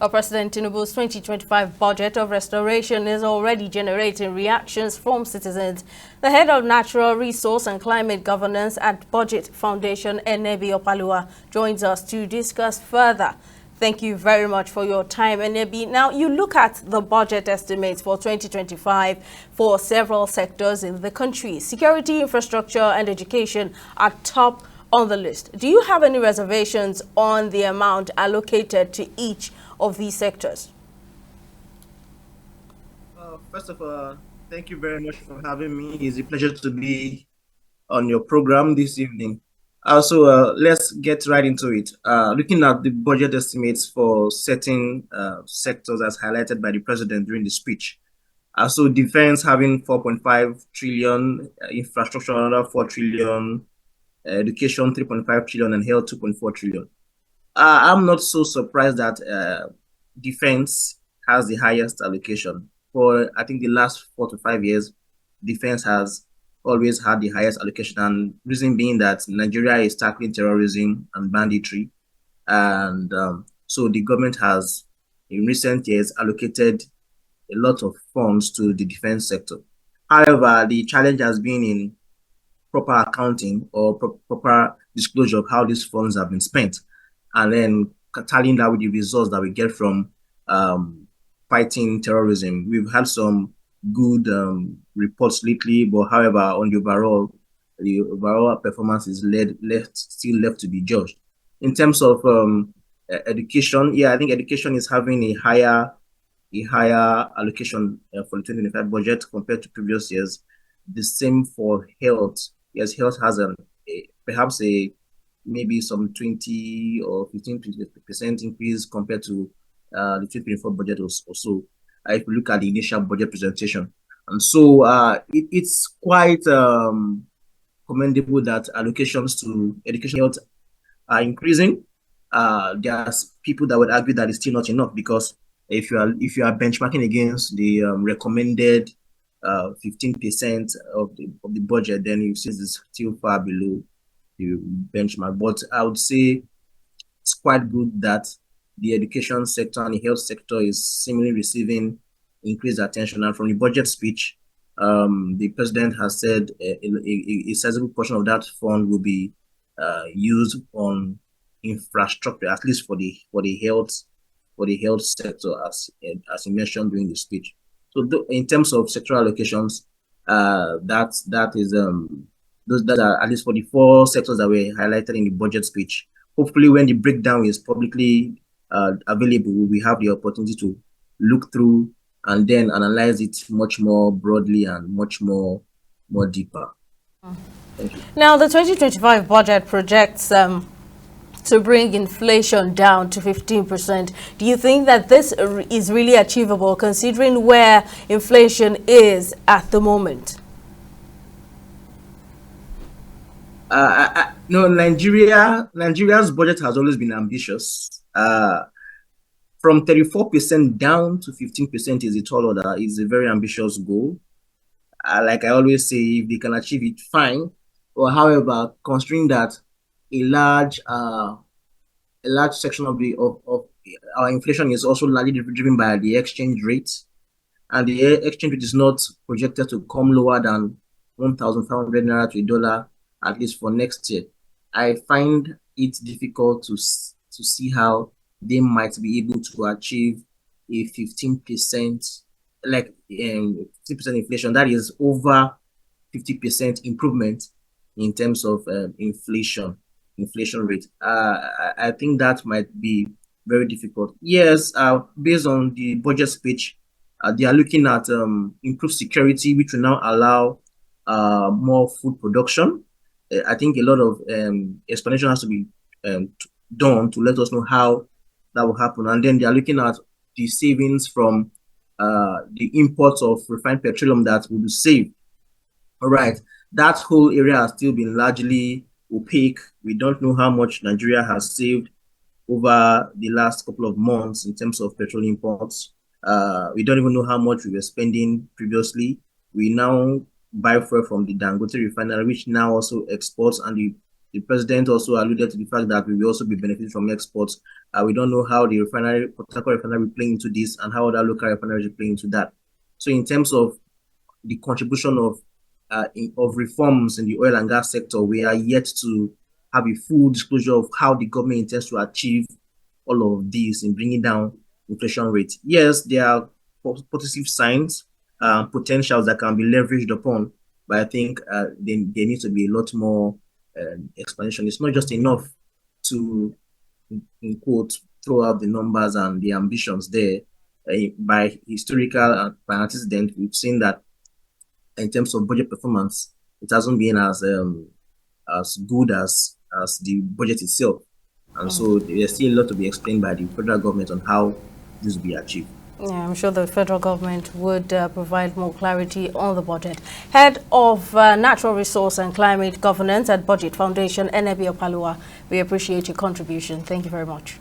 President Tinubu's 2025 budget of restoration is already generating reactions from citizens. The head of Natural Resource and Climate Governance at Budget Foundation, Enebi Opalua, joins us to discuss further. Thank you very much for your time, Enebi. Now, you look at the budget estimates for 2025 for several sectors in the country. Security, infrastructure, and education are top on the list. Do you have any reservations on the amount allocated to each of these sectors? First of all, thank you very much for having me. It's a pleasure to be on your program this evening. Also, let's get right into it. Looking at the budget estimates for certain sectors as highlighted by the president during the speech. So defense having 4.5 trillion, infrastructure another 4 trillion, education 3.5 trillion, and health 2.4 trillion. I'm not so surprised that defense has the highest allocation. For I think the last 4 to 5 years, defense has always had the highest allocation, and reason being that Nigeria is tackling terrorism and banditry, and so the government has, in recent years, allocated a lot of funds to the defense sector. However, the challenge has been in proper accounting or proper disclosure of how these funds have been spent, and then tallying that with the results that we get from fighting terrorism. We've had some good reports lately, but however, on the overall performance is still left to be judged. In terms of education, yeah, I think education is having a higher allocation for the 2025 budget compared to previous years. The same for health. Yes, health has perhaps maybe some 20 or 15% increase compared to the 2024 budget or so. If you look at the initial budget presentation, and so it's quite commendable that allocations to education health are increasing. There's people that would argue that it's still not enough, because if you are benchmarking against the recommended 15% of the budget, then you see it's still far below the benchmark. But I would say it's quite good that the education sector and the health sector is seemingly receiving increased attention. And from the budget speech, the president has said a sizable portion of that fund will be used on infrastructure, at least for the health sector, as he mentioned during the speech. So in terms of sectoral allocations, that is those that are at least for the 4 sectors that were highlighted in the budget speech. Hopefully, when the breakdown is publicly available, we have the opportunity to look through and then analyze it much more broadly and much more deeper. Thank you. Now, the 2025 budget projects to bring inflation down to 15%. Do you think that this is really achievable, considering where inflation is at the moment? No, Nigeria's budget has always been ambitious. From 34% down to 15% is a tall order. It's a very ambitious goal. Like I always say, if they can achieve it, fine. Or however, considering that a large section of our inflation is also largely driven by the exchange rate, and the exchange rate is not projected to come lower than 1,500 naira to a dollar, at least for next year. I find it difficult to see how they might be able to achieve a 15%, like 50% inflation. That is over 50% improvement in terms of inflation rate. I think that might be very difficult. Yes, based on the budget speech, they are looking at improved security, which will now allow more food production. I think a lot of explanation has to be done to let us know how that will happen. And then they are looking at the savings from the imports of refined petroleum that will be saved. All right, that whole area has still been largely opaque. We don't know how much Nigeria has saved over the last couple of months in terms of petroleum imports. We don't even know how much we were spending previously. We now buy fuel from the Dangote refinery, which now also exports, and the The president also alluded to the fact that we will also be benefiting from exports. We don't know how the refinery, Port Harcourt refinery will play into this and how other local refineries will play into that. So in terms of the contribution of reforms in the oil and gas sector, we are yet to have a full disclosure of how the government intends to achieve all of these in bringing down inflation rate. Yes, there are positive signs, potentials that can be leveraged upon, but I think there needs to be a lot more explanation. It's not just enough to, in quote, throw out the numbers and the ambitions there. By historical and by antecedent, we've seen that in terms of budget performance, it hasn't been as good as the budget itself. And so there's still a lot to be explained by the federal government on how this will be achieved. Yeah, I'm sure the federal government would provide more clarity on the budget. Head of Natural Resource and Climate Governance at Budget Foundation, Enebi Opalua, we appreciate your contribution. Thank you very much.